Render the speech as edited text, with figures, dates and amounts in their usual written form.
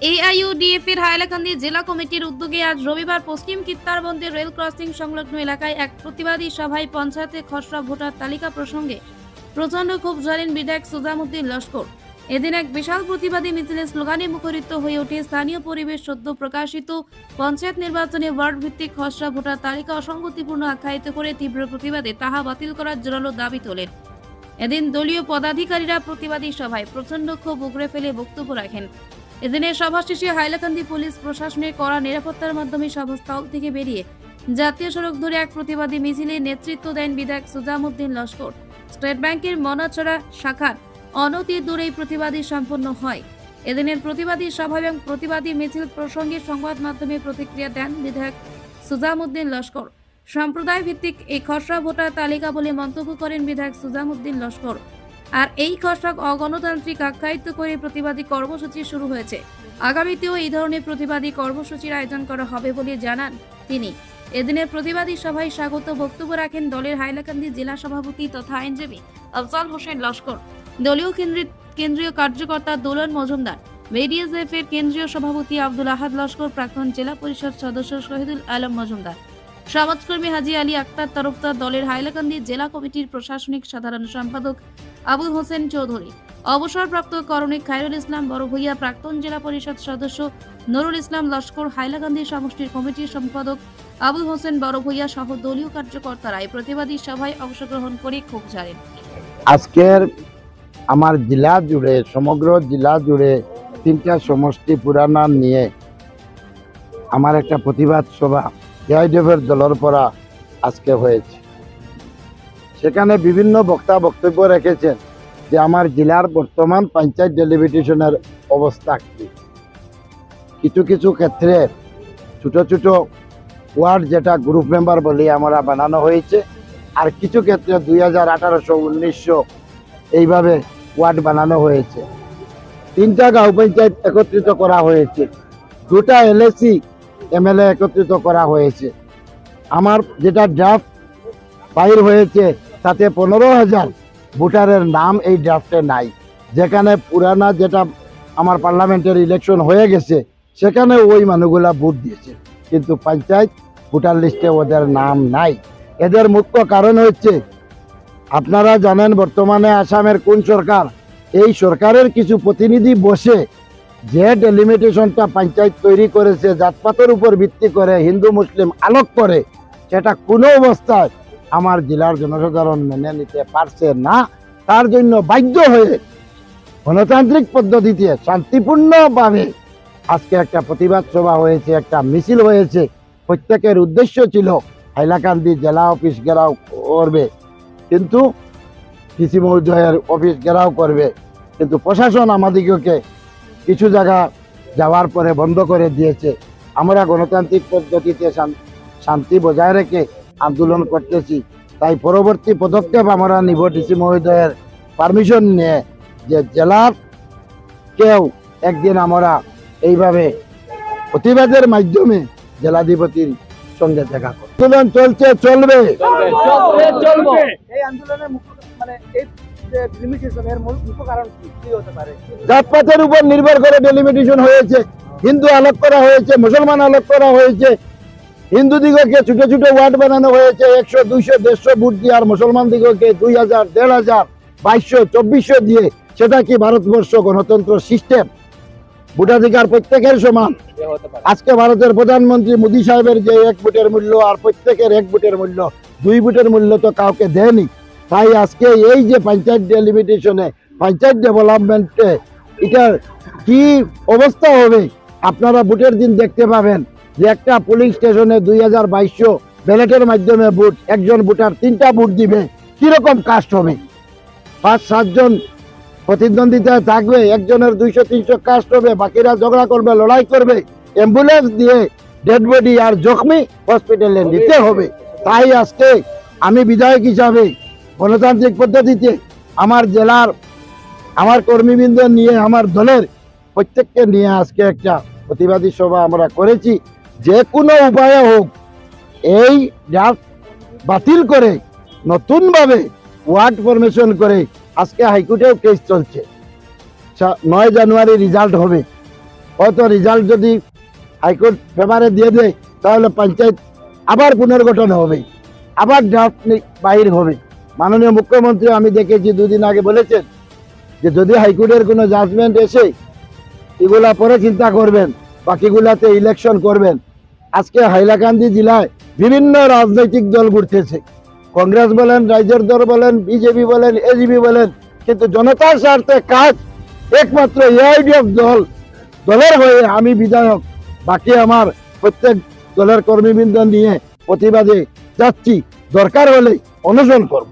AIUDF এর হাইলাকান্দি জেলা কমিটির উদ্যোগে আজ রবিবার পশ্চিম কিত্তারবন্দের রেল ক্রসিং সংলগ্ন এলাকায় এক প্রতিবাদী সভায় পঞ্চায়েতে খসড়া ভোটার তালিকা প্রসঙ্গে প্রচন্ড ক্ষোভ ঝাড়েন বিধায়ক সুজামুদ্দিন লস্কর। এদিন এক বিশাল প্রতিবাদী মিছিলের স্লোগানে মুখরিত হয়ে ওঠে স্থানীয় পরিবেশ। সদ্য প্রকাশিত পঞ্চায়েত নির্বাচনে ওয়ার্ড ভিত্তিক খসড়া ভোটার তালিকা অসঙ্গতিপূর্ণ আখ্যায়িত করে তীব্র প্রতিবাদে তাহা বাতিল করার জোরালো দাবি তোলেন। এদিন দলীয় পদাধিকারীরা প্রতিবাদী সভায় প্রচন্ড ক্ষোভ উগরে ফেলে বক্তব্য রাখেন। এদিনের সভা শেষে হাইলাকান্দি পুলিশ প্রশাসনের কড়া নিরাপত্তার মাধ্যমে সভাস্থল থেকে বেরিয়ে জাতীয় সড়ক ধরে এক প্রতিবাদী মিছিলে নেতৃত্ব দেন বিধায়ক সুজামুদ্দিন লস্কর। স্টেট ব্যাংকের মনাছড়া শাখার অনতি দূরে এই প্রতিবাদী সম্পন্ন হয়। এদিনের প্রতিবাদী সভা এবং প্রতিবাদী মিছিল প্রসঙ্গে সংবাদ মাধ্যমে প্রতিক্রিয়া দেন বিধায়ক সুজামুদ্দিন লস্কর। সম্প্রদায় ভিত্তিক এই খসড়া ভোটার তালিকা বলে মন্তব্য করেন বিধায়ক সুজামুদ্দিন লস্কর। আর এই খসড়া অগণতান্ত্রিক আখ্যায়িত করে প্রতিবাদী কর্মসূচি শুরু হয়েছে। আগামীতেও এই ধরনের প্রতিবাদী কর্মসূচির আয়োজন করা হবে বলে জানান তিনি। এদিনের প্রতিবাদী সভায় স্বাগত বক্তব্য রাখেন দলের হাইলাকান্দি জেলা সভাপতি তথা আইনজীবী আফজাল হোসেন লস্কর, দলীয় কেন্দ্রীয় কার্যকর্তা দোলন মজুমদার, বিডিএসএফ এর কেন্দ্রীয় সভাপতি আব্দুল আহাদ লস্কর, প্রাক্তন জেলা পরিষদ সদস্য শহীদুল আলম মজুমদার, সমাজকর্মী হাজি আলী আক্তার তরফদার, দলের হাইলাকান্দি জেলা কমিটির প্রশাসনিক সাধারণ সম্পাদক আবুল হোসেন চৌধুরী, অবসরপ্রাপ্ত করণিক খায়রুল ইসলাম বড় ভূঁইয়া, প্রাক্তন জেলা পরিষদ সদস্য নুরুল ইসলাম লস্কর, হাইলাকান্দি সমষ্টির কমিটির সম্পাদক আবুল হোসেন বড় ভূঁইয়া সহ দলীয় কার্যকর্তারা এই প্রতিবাদী সভায় অংশগ্রহণ করে ক্ষোভ ঝাড়েন। আজকের আমার জেলা জুড়ে, সমগ্র জেলা জুড়ে 3টা সমষ্টি পুরানা নিয়ে আমার একটা প্রতিবাদ সভা এআইইউডিএফের দলের পরা আজকে হয়েছে। সেখানে বিভিন্ন বক্তা বক্তব্য রেখেছেন যে আমার জেলার বর্তমান পঞ্চায়েত ডেলিমিটেশনের অবস্থা কি। কিছু কিছু ক্ষেত্রে ছোট ছোট ওয়ার্ড, যেটা গ্রুপ মেম্বার বলে আমরা বানানো হয়েছে, আর কিছু ক্ষেত্রে 2018, 1900 এইভাবে ওয়ার্ড বানানো হয়েছে। 3টা গাঁও পঞ্চায়েত একত্রিত করা হয়েছে, 2টা এলএসি এমএলএ একত্রিত করা হয়েছে। আমার যেটা ড্রাফট বাইর হয়েছে তাতে 15,000 ভোটারের নাম এই ড্রাফটে নাই। যেখানে পুরানা যেটা আমার পার্লামেন্টের ইলেকশন হয়ে গেছে সেখানে ওই মানুষগুলা ভোট দিয়েছে, কিন্তু পঞ্চায়েত ভোটার লিস্টে ওদের নাম নাই। এদের মুখ্য কারণ হচ্ছে, আপনারা জানেন বর্তমানে আসামের কোন সরকার, এই সরকারের কিছু প্রতিনিধি বসে যে ডেলিমিটেশনটা পঞ্চায়েত তৈরি করেছে জাতপাতের উপর ভিত্তি করে, হিন্দু মুসলিম আলোক করে, সেটা কোনো অবস্থায় আমার জেলার জনসাধারণ মেনে নিতে পারছে না। তার জন্য বাধ্য হয়ে গণতান্ত্রিক পদ্ধতিতে শান্তিপূর্ণভাবে আজকে একটা প্রতিবাদ সভা হয়েছে, একটা মিছিল হয়েছে। প্রত্যেকের উদ্দেশ্য ছিল হাইলাকান্দি জেলা অফিস ঘেরাও করবে, কিন্তু ডিসি মহোদয়ের অফিস ঘেরাও করবে, কিন্তু প্রশাসন আমাদিগকে কিছু জায়গা যাওয়ার পরে বন্ধ করে দিয়েছে। আমরা গণতান্ত্রিক পদ্ধতিতে শান্তি বজায় রেখে আন্দোলন করতেছি, তাই পরবর্তী পদক্ষেপ আমরা নিব ডিসি মহোদয়ের পারমিশন নিয়ে, যে জেলার কেউ একদিন আমরা এইভাবে প্রতিবাদের মাধ্যমে জেলাধিপতির সঙ্গে দেখা করব। আন্দোলন চলছে, চলবে। জাতপাতের উপর নির্ভর করে ডেলিমিটেশন হয়েছে, হিন্দু আলোক করা হয়েছে, মুসলমান আলোক করা হয়েছে। হিন্দু দিগকে ছোট ছোট ওয়ার্ড বানানো হয়েছে 100, 200, 150 ভোট দিয়ে, আর মুসলমান দিগকে 2000, 1500, 2200, 2400 দিয়ে। সেটা কি ভারতবর্ষ গণতন্ত্র সিস্টেম? ভোটাধিকার প্রত্যেকের সমান। আজকে ভারতের প্রধানমন্ত্রী মোদী সাহেবের যে 1 ভোটের মূল্য আর প্রত্যেকের 1 ভোটের মূল্য, 2 ভোটের মূল্য তো কাউকে দেয়নি। তাই আজকে এই যে পঞ্চায়েত ডেলিমিটেশনে, পঞ্চায়েত ডেভেলপমেন্টে এটার কি অবস্থা হবে আপনারা ভোটের দিন দেখতে পাবেন। যে একটা পুলিশ স্টেশনে 2200 ব্যালটের মাধ্যমে ভোট, একজন ভোটার 3টা ভোট দিবে, কিরকম কাস্ট হবে? 5-7 জন প্রতিদ্বন্দ্বিতা থাকবে, একজনের 200-300 কাস্ট হবে, বাকিরা ঝগড়া করবে, লড়াই করবে, অ্যাম্বুলেন্স দিয়ে ডেড বডি আর জখমি হসপিটালে নিতে হবে। তাই আজকে আমি বিধায়ক হিসাবে গণতান্ত্রিক পদ্ধতিতে আমার জেলার আমার কর্মীবৃন্দ নিয়ে, আমার দলের প্রত্যেককে নিয়ে আজকে একটা প্রতিবাদী সভা আমরা করেছি। যে কোনো উপায়ে হোক এই ড্রাফট বাতিল করে নতুনভাবে ওয়ার্ড ফরমেশন করে, আজকে হাইকোর্টেও কেস চলছে, 9 জানুয়ারি রেজাল্ট হবে। হয়তো রেজাল্ট যদি হাইকোর্ট ফেভারে দিয়ে দেয় তাহলে পঞ্চায়েত আবার পুনর্গঠন হবে, আবার ড্রাফট বাহির হবে। মাননীয় মুখ্যমন্ত্রী আমি দেখেছি দুদিন আগে বলেছেন যে যদি হাইকোর্টের কোনো জাজমেন্ট এসে এগুলা পরে চিন্তা করবেন, বাকিগুলাতে ইলেকশন করবেন। আজকে হাইলাকান্দি জেলায় বিভিন্ন রাজনৈতিক দল ঘুরতেছে, কংগ্রেস বলেন, রাইজর দল বলেন, বিজেপি বলেন, এজিপি বলেন, কিন্তু জনতার স্বার্থে কাজ একমাত্র এআইডিএফ দলের হয়ে আমি বিধায়ক, বাকি আমার প্রত্যেক দলের কর্মীবৃন্দ নিয়ে প্রতিবাদে যাচ্ছি, দরকার হলে অনশন করব।